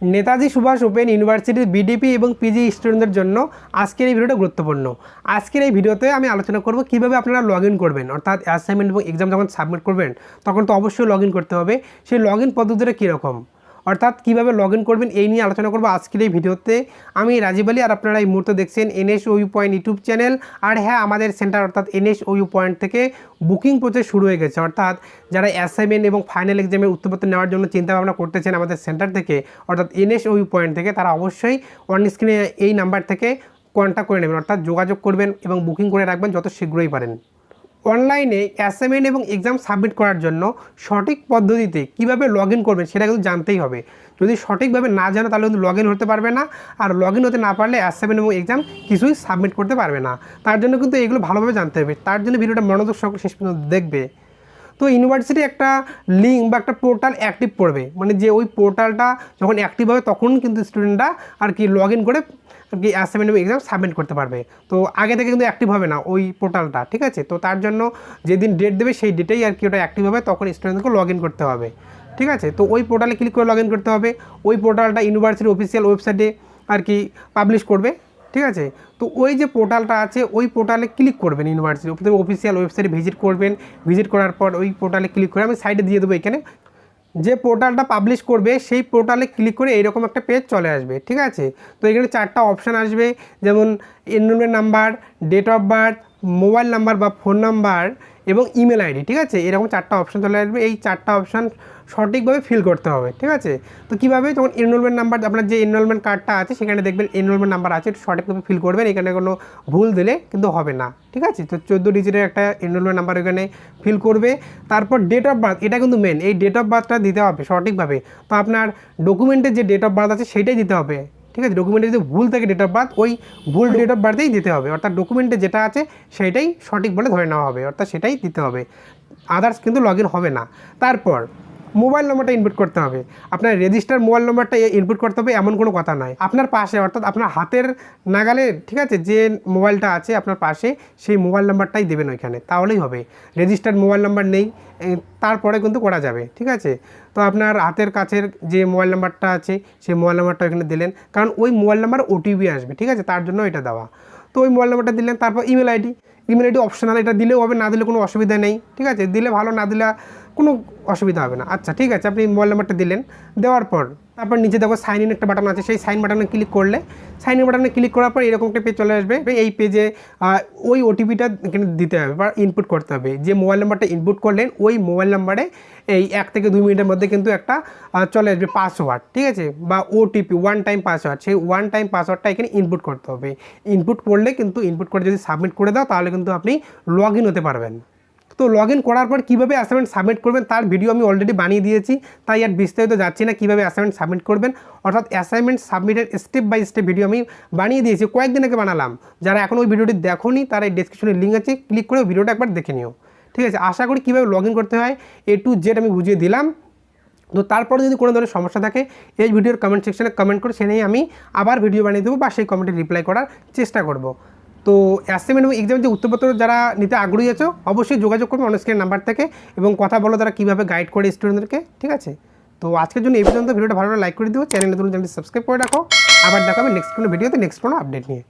Netaji Subhash open ইউনিভার্সিটির BDP এবং PG স্টুডেন্টদের জন্য আজকের এই ভিডিওটা গুরুত্বপূর্ণ। আজকের এই ভিডিওতে আমি আলোচনা করব কিভাবে আপনারা লগ ইন করবেন, অর্থাৎ অ্যাসাইনমেন্ট এবং এক্সাম যখন সাবমিট করবেন তখন তো অবশ্যই লগ ইন করতে হবে। সেই লগ ইন পদ্ধতিটা কীরকম, অর্থাৎ কীভাবে লগ ইন করবেন এই নিয়ে আলোচনা করবো আজকের এই ভিডিওতে। আমি রাজীব আলী, আর আপনারা এই মুহূর্তে দেখছেন NSOU পয়েন্ট ইউটিউব চ্যানেল। আর হ্যাঁ, আমাদের সেন্টার অর্থাৎ NSOU পয়েন্ট থেকে বুকিং প্রসেস শুরু হয়ে গেছে, অর্থাৎ যারা অ্যাসাইনমেন্ট এবং ফাইনাল এক্সামের উত্তরপত্র নেওয়ার জন্য চিন্তাভাবনা করতেছেন আমাদের সেন্টার থেকে, অর্থাৎ NSOU পয়েন্ট থেকে, তারা অবশ্যই অন স্ক্রিনে এই নাম্বার থেকে কন্ট্যাক্ট করে নেবেন, অর্থাৎ যোগাযোগ করবেন এবং বুকিং করে রাখবেন যত শীঘ্রই পারেন। অনলাইনে অ্যাসাইনমেন্ট এবং এক্সাম সাবমিট করার জন্য সঠিক পদ্ধতিতে কীভাবে লগ ইন করবেন সেটা কিন্তু জানতেই হবে। যদি সঠিকভাবে না জানো তাহলে কিন্তু লগ ইন হতে পারবে না, আর লগ ইন হতে না পারলে অ্যাসাইনমেন্ট এবং এক্সাম কিছুই সাবমিট করতে পারবে না। তার জন্য কিন্তু এগুলো ভালোভাবে জানতে হবে, তার জন্য ভিডিওটা মনোযোগ সহকারে শেষ পর্যন্ত দেখবে। তো ইউনিভার্সিটি একটা লিঙ্ক বা একটা পোর্টাল অ্যাক্টিভ করবে, মানে যে ওই পোর্টালটা যখন অ্যাক্টিভ হবে তখন কিন্তু স্টুডেন্টরা আর কি লগ ইন করে আর কি অ্যাসাইনমেন্ট এবং এক্সাম সাবমিট করতে পারবে। তো আগে থেকে কিন্তু অ্যাক্টিভ হবে না ওই পোর্টালটা, ঠিক আছে? তো তার জন্য যেদিন ডেট দেবে সেই ডেটেই আর কি ওটা অ্যাক্টিভ হবে, তখন স্টুডেন্টকে লগ ইন করতে হবে, ঠিক আছে? তো ওই পোর্টালে ক্লিক করে লগ ইন করতে হবে। ওই পোর্টালটা ইউনিভার্সিটির অফিসিয়াল ওয়েবসাইটে আর কি পাবলিশ করবে, ঠিক আছে? তো ওই যে পোর্টালটা আছে ওই পোর্টালে ক্লিক করবেন, ইউনিভার্সিটির প্রথমে অফিসিয়াল ওয়েবসাইটে ভিজিট করবেন। ভিজিট করার পর ওই পোর্টালে ক্লিক করে, আমি সাইডে দিয়ে দেবো এখানে, যে পোর্টালটা পাবলিশ করবে সেই পোর্টালে ক্লিক করে এইরকম একটা পেজ চলে আসবে, ঠিক আছে? তো এখানে 4টা অপশান আসবে, যেমন enrolment number, date of birth, mobile number বা ফোন নাম্বার এবং ইমেল আইডি, ঠিক আছে? এরকম 4টা অপশান চলে আসবে। এই 4টা অপশান সঠিকভাবে ফিল করতে হবে, ঠিক আছে? তো কীভাবে, যখন এনরোলমেন্ট নাম্বার, আপনার যে এনরোলমেন্ট কার্ডটা আছে সেখানে দেখবেন এনরোলমেন্ট নাম্বার আছে, সঠিকভাবে ফিল করবেন। এখানে কোনো ভুল দিলে কিন্তু হবে না, ঠিক আছে? তো 14 ডিজিটের একটা এনরোলমেন্ট নাম্বার এখানে ফিল করবে। তারপর ডেট অফ বার্থ, এটা কিন্তু মেন, এই ডেট অফ বার্থটা দিতে হবে সঠিকভাবে। তো আপনার ডকুমেন্টের যে ডেট অফ বার্থ আছে সেইটাই দিতে হবে, ঠিক আছে? ডকুমেন্টে যদি ভুল থাকে ডেট অফ বার্থ, ওই ভুল ডেট অফ বার্থেই দিতে হবে, অর্থাৎ ডকুমেন্টে যেটা আছে সেইটাই সঠিক বলে ধরে নেওয়া হবে, অর্থাৎ সেটাই দিতে হবে, আদার্স কিন্তু লগ ইন হবে না। তারপর মোবাইল নম্বরটা ইনপুট করতে হবে। আপনার রেজিস্টার মোবাইল নম্বরটা ইনপুট করতে হবে এমন কোনো কথা নয়, আপনার পাশে অর্থাৎ আপনার হাতের নাগালে, ঠিক আছে, যে মোবাইলটা আছে আপনার পাশে সেই মোবাইল নাম্বারটাই দেবেন ওইখানে, তাহলেই হবে। রেজিস্টার্ড মোবাইল নাম্বার নেই তারপরে কিন্তু করা যাবে, ঠিক আছে? তো আপনার হাতের কাছের যে মোবাইল নাম্বারটা আছে সেই মোবাইল নাম্বারটা এখানে দিলেন, কারণ ওই মোবাইল নাম্বার ওটিপি আসবে, ঠিক আছে? তার জন্য এটা দেওয়া। তো ওই মোবাইল নাম্বারটা দিলেন। তারপর ইমেল আইডি অপশনাল, এটা দিলেও হবে, না দিলে কোনো অসুবিধা নেই, ঠিক আছে? দিলে ভালো, না দিলে কোনো অসুবিধা হবে না। আচ্ছা, ঠিক আছে, আপনি মোবাইল নাম্বারটা দিলেন। দেওয়ার পর তারপর নিচে দেখো সাইন ইন একটা বাটন আছে, সেই সাইন বাটনে ক্লিক করলে, সাইন ইন বাটনে ক্লিক করার পর এরকম একটা পেজ চলে আসবে। এই পেজে ওই ওটিপিটা এখানে দিতে হবে বা ইনপুট করতে হবে। যে মোবাইল নাম্বারটা ইনপুট করলেন ওই মোবাইল নাম্বারে এই 1 থেকে 2 মিনিটের মধ্যে কিন্তু একটা চলে আসবে পাসওয়ার্ড, ঠিক আছে? বা ওটিপি, ওয়ান টাইম পাসওয়ার্ড। সেই ওয়ান টাইম পাসওয়ার্ডটা এখানে ইনপুট করতে হবে। ইনপুট করলে কিন্তু, ইনপুট করে যদি সাবমিট করে দাও তাহলে কিন্তু আপনি লগ ইন হতে পারবেন। তো লগ ইন করার পর কীভাবে অ্যাসাইনমেন্ট সাবমিট করবেন তার ভিডিও আমি অলরেডি বানিয়ে দিয়েছি, তাই আর বিস্তারিত যাচ্ছি না কীভাবে অ্যাসাইনমেন্ট সাবমিট করবেন। অর্থাৎ অ্যাসাইনমেন্ট সাবমিটের স্টেপ বাই স্টেপ ভিডিও আমি বানিয়ে দিয়েছি, কয়েকদিন আগে বানালাম। যারা এখন ওই ভিডিওটি দেখোনি তারা এই ডেসক্রিপশনে লিঙ্ক আছে, ক্লিক করে ভিডিওটা একবার দেখে নিও, ঠিক আছে? আশা করি কীভাবে লগ ইন করতে হয় A to Z আমি বুঝিয়ে দিলাম। তো তারপরে যদি কোনো ধরনের সমস্যা থাকে এই ভিডিওর কমেন্ট সেকশনে কমেন্ট করে সে নিয়ে আমি আবার ভিডিও বানিয়ে দেবো বা সেই কমেন্টে রিপ্লাই করার চেষ্টা করব। তো অ্যাসাইনমেন্ট এবং এক্সামের যে উত্তরপত্র যারা নিতে আগ্রহী আছো অবশ্যই যোগাযোগ করবে অন স্ক্রিনের নাম্বার থেকে এবং কথা বলো তারা কীভাবে গাইড করে স্টুডেন্টদেরকে, ঠিক আছে? তো আজকের জন্য এই পর্যন্ত। ভিডিওটা ভালো লাইক করে দিও, চ্যানেলে নতুন চ্যানেলটি সাবস্ক্রাইব করে রাখো। আবার দেখাবে নেক্সট কোনো ভিডিওতে নেক্সট কোনো আপডেট নিয়ে।